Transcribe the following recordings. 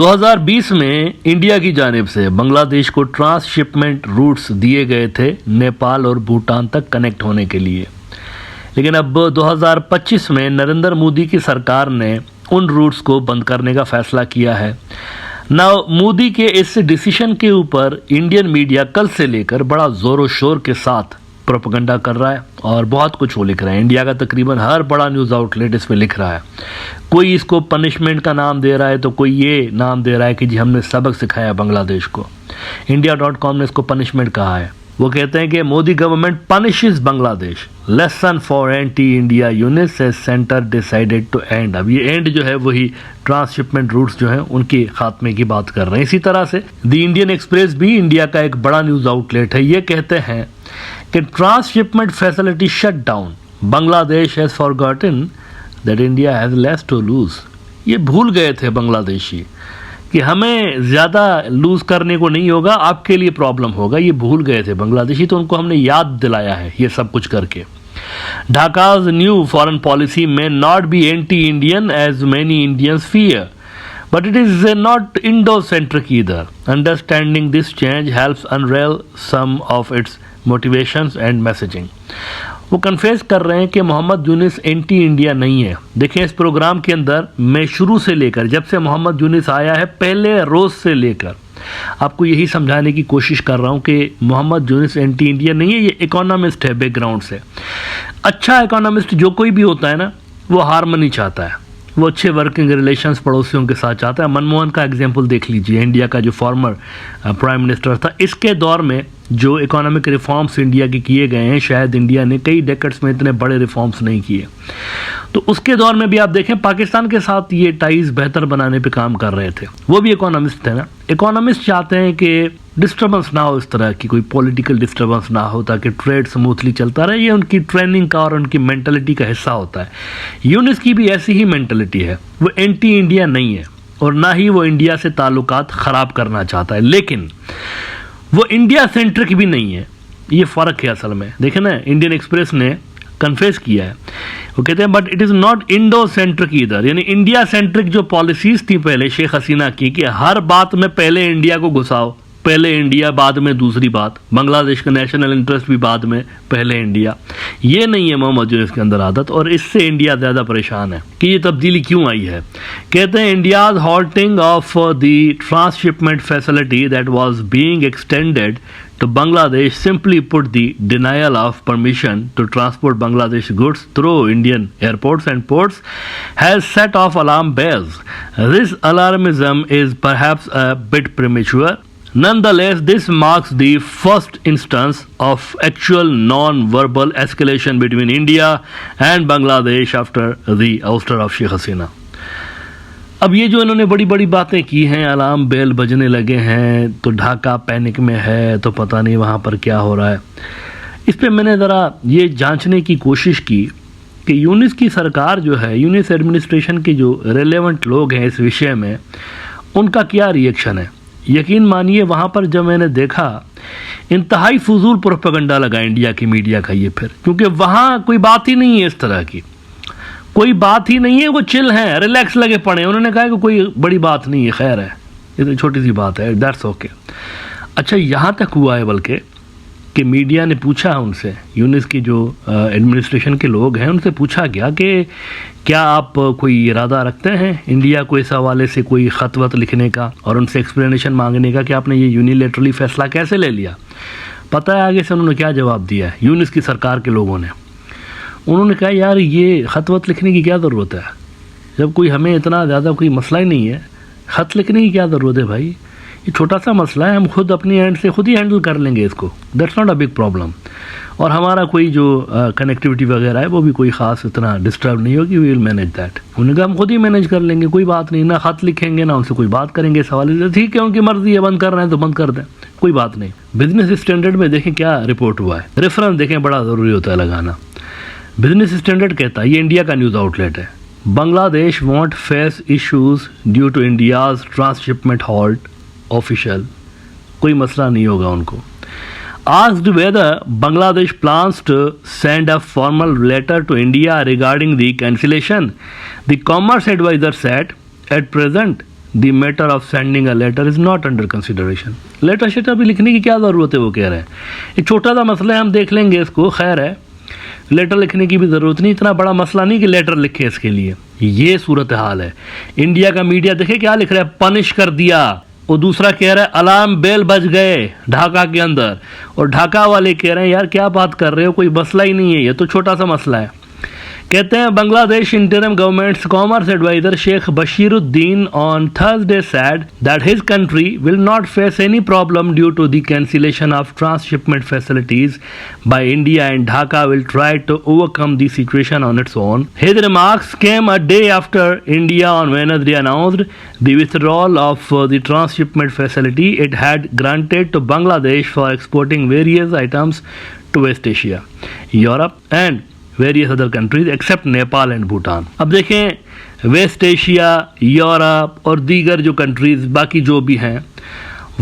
2020 में इंडिया की जानिब से बांग्लादेश को ट्रांसशिपमेंट रूट्स दिए गए थे नेपाल और भूटान तक कनेक्ट होने के लिए, लेकिन अब 2025 में नरेंद्र मोदी की सरकार ने उन रूट्स को बंद करने का फैसला किया है। नाउ मोदी के इस डिसीजन के ऊपर इंडियन मीडिया कल से लेकर बड़ा ज़ोर शोर के साथ प्रोपेगेंडा कर रहा है और बहुत कुछ वो लिख रहे हैं। इंडिया का तकरीबन हर बड़ा न्यूज़ आउटलेट इस पे लिख रहा है। कोई इसको पनिशमेंट का नाम दे रहा है तो कोई ये नाम दे रहा है कि जी हमने सबक सिखाया बांग्लादेश को। India.com ने इसको पनिशमेंट कहा है। वो कहते हैं कि Modi government punishes Bangladesh, lesson for anti India units से सेंटर डिसाइडेड टू एंड। अब ये एंड जो है वही ट्रांसशिपमेंट रूट्स जो हैं उनके खात्मे की बात कर रहे हैं। इसी तरह से द इंडियन एक्सप्रेस भी इंडिया का एक बड़ा न्यूज़ आउटलेट है, ये कहते हैं कि transshipment facility shut down, Bangladesh has forgotten that India has less to lose. ये भूल गए थे बांग्लादेशी कि हमें ज़्यादा लूज़ करने को नहीं होगा, आपके लिए प्रॉब्लम होगा। ये भूल गए थे बांग्लादेशी, तो उनको हमने याद दिलाया है ये सब कुछ करके। Dhaka's new foreign policy may not be anti-Indian as many Indians fear, but it is not Indo-centric either. Understanding this change helps unravel some of its motivations and messaging. वो कन्फेस कर रहे हैं कि मोहम्मद यूनिस एंटी इंडिया नहीं है। देखें, इस programme के अंदर मैं शुरू से लेकर जब से मोहम्मद यूनिस आया है पहले रोज़ से लेकर आपको यही समझाने की कोशिश कर रहा हूँ कि मोहम्मद यूनिस एंटी इंडिया नहीं है। ये इकोनॉमिस्ट है बैकग्राउंड से। अच्छा इकोनॉमिस्ट जो कोई भी होता है ना, वो हारमनी चाहता है, वो अच्छे वर्किंग रिलेशंस पड़ोसियों के साथ चाहता है। मनमोहन का एग्जाम्पल देख लीजिए, इंडिया का जो फॉर्मर प्राइम मिनिस्टर था, इसके दौर में जो इकोनॉमिक रिफॉर्म्स इंडिया के किए गए हैं, शायद इंडिया ने कई डेकेड्स में इतने बड़े रिफॉर्म्स नहीं किए। तो उसके दौर में भी आप देखें पाकिस्तान के साथ ये टाइज बेहतर बनाने पे काम कर रहे थे। वो भी इकोनॉमिस्ट थे ना। इकोनॉमिस्ट चाहते हैं कि डिस्टर्बेंस ना हो, इस तरह की कोई पॉलिटिकल डिस्टर्बेंस ना हो, ताकि ट्रेड स्मूथली चलता रहे। ये उनकी ट्रेनिंग का और उनकी मेंटलिटी का हिस्सा होता है। यूनिस की भी ऐसी ही मेंटलिटी है। वो एंटी इंडिया नहीं है और ना ही वो इंडिया से ताल्लुकात ख़राब करना चाहता है, लेकिन वो इंडिया सेंट्रिक भी नहीं है। ये फ़र्क है असल में। देखें ना, इंडियन एक्सप्रेस ने कन्फेस किया है। वो कहते हैं but it is not Indo centric इधर, यानी इंडिया सेंट्रिक जो पॉलिसीज़ थी पहले शेख हसीना की कि हर बात में पहले इंडिया को घुसाओ, पहले इंडिया बाद में दूसरी बात, बांग्लादेश का नेशनल इंटरेस्ट भी बाद में, पहले इंडिया। ये नहीं है मोहम्मद यूनिस के अंदर आदत, और इससे इंडिया ज़्यादा परेशान है कि ये तब्दीली क्यों आई है। कहते हैं India's halting of the transshipment facility that was being extended to Bangladesh simply put the denial of permission to transport Bangladesh goods through Indian airports and ports has set off alarm bells. This alarmism is perhaps a bit premature. Nonetheless, this marks the first instance of actual non-verbal escalation between India and Bangladesh after the ouster of Sheikh Hasina. अब ये जो इन्होंने बड़ी बड़ी बातें की हैं, alarm bell बजने लगे हैं, तो ढाका पैनिक में है, तो पता नहीं वहाँ पर क्या हो रहा है। इस पे मैंने ज़रा ये जांचने की कोशिश की कि यूनिस की सरकार जो है, यूनिस एडमिनिस्ट्रेशन के जो रेलेवेंट लोग हैं इस विषय में, उनका क्या रिएक्शन है। यकीन मानिए वहाँ पर जब मैंने देखा, इंतहाई फजूल प्रोपेगेंडा लगा इंडिया की मीडिया का ये फिर, क्योंकि वहाँ कोई बात ही नहीं है इस तरह की, कोई बात ही नहीं है। वो चिल हैं, रिलैक्स लगे पड़े। उन्होंने कहा कि कोई बड़ी बात नहीं है, खैर है, ये तो छोटी सी बात है, दैट्स ओके। अच्छा, यहाँ तक हुआ है बल्कि कि मीडिया ने पूछा उनसे, यूनिस की जो एडमिनिस्ट्रेशन के लोग हैं, उनसे पूछा गया कि क्या आप कोई इरादा रखते हैं इंडिया को इस हवाले से कोई ख़त वत लिखने का और उनसे एक्सप्लेनेशन मांगने का कि आपने ये यूनिलेटरली फ़ैसला कैसे ले लिया। पता है आगे से उन्होंने क्या जवाब दिया है यूनिस की सरकार के लोगों ने। उन्होंने कहा यार ये ख़त वत लिखने की क्या ज़रूरत है, जब कोई हमें इतना ज़्यादा कोई मसला ही नहीं है, ख़त लिखने की क्या ज़रूरत है भाई, ये छोटा सा मसला है, हम खुद अपनी एंड से खुद ही हैंडल कर लेंगे इसको, that's not a big problem. और हमारा कोई जो कनेक्टिविटी वगैरह है वो भी कोई ख़ास इतना डिस्टर्ब नहीं होगी, वी विल मैनेज दैट। उन्होंने कहा हम खुद ही मैनेज कर लेंगे, कोई बात नहीं, ना ख़त लिखेंगे ना उनसे कोई बात करेंगे इस हवाले से। ठीक है, उनकी मर्ज़ी है, बंद कर रहे हैं तो बंद कर दें, कोई बात नहीं। बिजनेस स्टैंडर्ड में देखें क्या रिपोर्ट हुआ है, रेफरेंस देखें, बड़ा ज़रूरी होता है लगाना। बिजनेस स्टैंडर्ड कहता है, ये इंडिया का न्यूज़ आउटलेट है, Bangladesh won't face issues due to India's transshipment halt official, कोई मसला नहीं होगा उनको। Asked whether Bangladesh plans to send a formal letter to India regarding the cancellation, the Commerce advisor said, at present, the matter of sending a letter is not under consideration. Letter शेटर भी लिखने की क्या ज़रूरत है, वो कह रहे हैं। एक छोटा सा मसला है, हम देख लेंगे इसको, खैर है, लेटर लिखने की भी ज़रूरत नहीं, इतना बड़ा मसला नहीं कि लेटर लिखे इसके लिए। ये सूरत हाल है। इंडिया का मीडिया देखे क्या लिख रहा है, पनिश कर दिया, और दूसरा कह रहा है अलार्म बेल बज गए ढाका के अंदर, और ढाका वाले कह रहे हैं यार क्या बात कर रहे हो, कोई मसला ही नहीं है, ये तो छोटा सा मसला है। कहते हैं Bangladesh interim government's commerce advisor Sheikh Bashiruddin on Thursday said that his country will not face any problem due to the cancellation of transshipment facilities by India, and Dhaka will try to overcome the situation on its own. His remarks came a day after India on Wednesday announced the withdrawal of the transshipment facility it had granted to Bangladesh for exporting various items to West Asia, Europe and various other countries except Nepal and Bhutan. अब देखें waste Asia, Europe और दीगर जो countries बाकी जो भी हैं,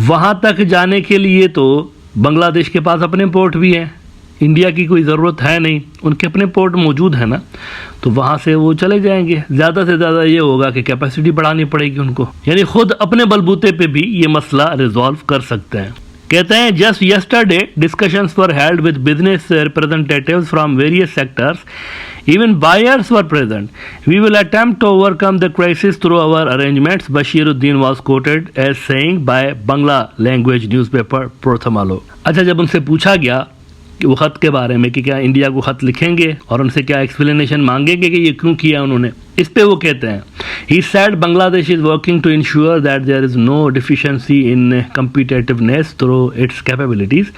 वहाँ तक जाने के लिए तो बांग्लादेश के पास अपने पोर्ट भी हैं, इंडिया की कोई ज़रूरत है नहीं, उनके अपने पोर्ट मौजूद है ना, तो वहाँ से वो चले जाएंगे। ज़्यादा से ज़्यादा ये होगा कि कैपेसिटी बढ़ानी पड़ेगी उनको, यानी खुद अपने बलबूते पे भी ये मसला रिजॉल्व कर सकते हैं। कहते हैं just yesterday discussions were held with business representatives from various sectors, even buyers were present. We will attempt to overcome the crisis through our arrangements, Bashiruddin was quoted as saying by Bangla language newspaper Prathamalo। अच्छा, जब उनसे पूछा गया कि वो ख़त के बारे में कि क्या इंडिया को ख़त लिखेंगे और उनसे क्या एक्सप्लेनेशन मांगेंगे कि ये क्यों किया उन्होंने, इस पे वो कहते हैं he said Bangladesh is working to ensure that there is no deficiency in competitiveness through its capabilities.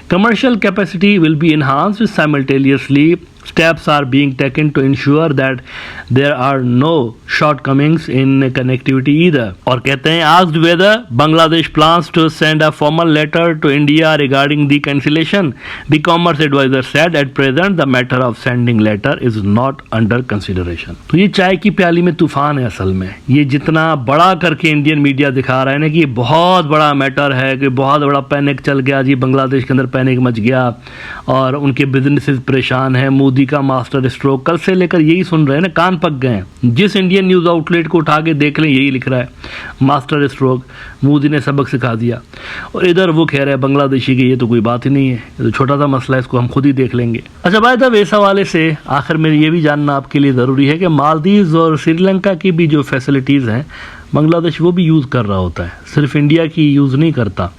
Commercial capacity will be enhanced simultaneously. Steps are being taken to ensure that there are no shortcomings in connectivity either. और कहते हैं asked whether Bangladesh plans to send a formal letter to India regarding the cancellation, the commerce advisor said at present the matter of sending letter is not under consideration. तो ये चाय की प्याली में तूफान है असल में। ये जितना बड़ा करके इंडियन मीडिया दिखा रहा है ना कि ये बहुत बड़ा मैटर है, कि बहुत बड़ा पैनिक चल गया जी, बांग्लादेश के अंदर पैनिक मच गया और उनके बिजनेसेस परेशान हैं, मोदी का मास्टर स्ट्रोक, कल से लेकर यही सुन रहे हैं ना, कान पक गए हैं। जिस इंडियन न्यूज़ आउटलेट को उठा के देख लें यही लिख रहा है, मास्टर स्ट्रोक, मोदी ने सबक सिखा दिया। और इधर वो कह रहे हैं बांग्लादेशी की ये तो कोई बात ही नहीं है, ये तो छोटा सा मसला है, इसको हम खुद ही देख लेंगे। अच्छा भाई साहब, इस हवाले से आखिर में ये भी जानना आपके लिए ज़रूरी है कि मालदीव्स और श्रीलंका की भी जो फैसिलिटीज़ हैं बांग्लादेश वो भी यूज़ कर रहा होता है, सिर्फ इंडिया की यूज़ नहीं करता,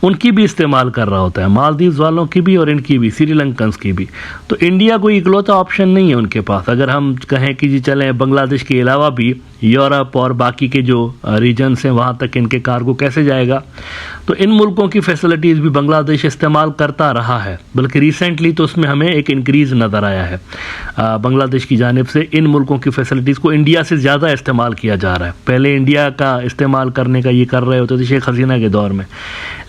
उनकी भी इस्तेमाल कर रहा होता है, मालदीव्स वालों की भी और इनकी भी, श्रीलंकन्स की भी। तो इंडिया कोई इकलौता ऑप्शन नहीं है उनके पास। अगर हम कहें कि जी चलें बांग्लादेश के अलावा भी यूरोप और बाकी के जो रीजन्स हैं वहाँ तक इनके कार्गो कैसे जाएगा, तो इन मुल्कों की फैसिलिटीज़ भी बांग्लादेश इस्तेमाल करता रहा है, बल्कि रिसेंटली तो उसमें हमें एक इंक्रीज़ नज़र आया है। बांग्लादेश की जानिब से इन मुल्कों की फैसिलिटीज़ को इंडिया से ज़्यादा इस्तेमाल किया जा रहा है। पहले इंडिया का इस्तेमाल करने का ये कर रहे होते थे शेख हसीना के दौर में,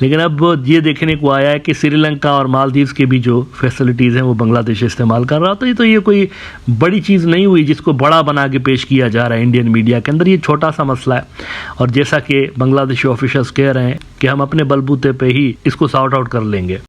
लेकिन अब ये देखने को आया है कि श्रीलंका और मालदीव्स के भी जो फैसिलिटीज़ हैं वो बांग्लादेश इस्तेमाल कर रहा था। तो ये कोई बड़ी चीज़ नहीं हुई जिसको बड़ा बना के पेश किया जा रहा है इंडियन मीडिया के अंदर, ये छोटा सा मसला है। और जैसा कि बांग्लादेशी ऑफिशियल्स कह रहे हैं कि हम अपने बलबूते पे ही इसको सॉर्ट आउट कर लेंगे।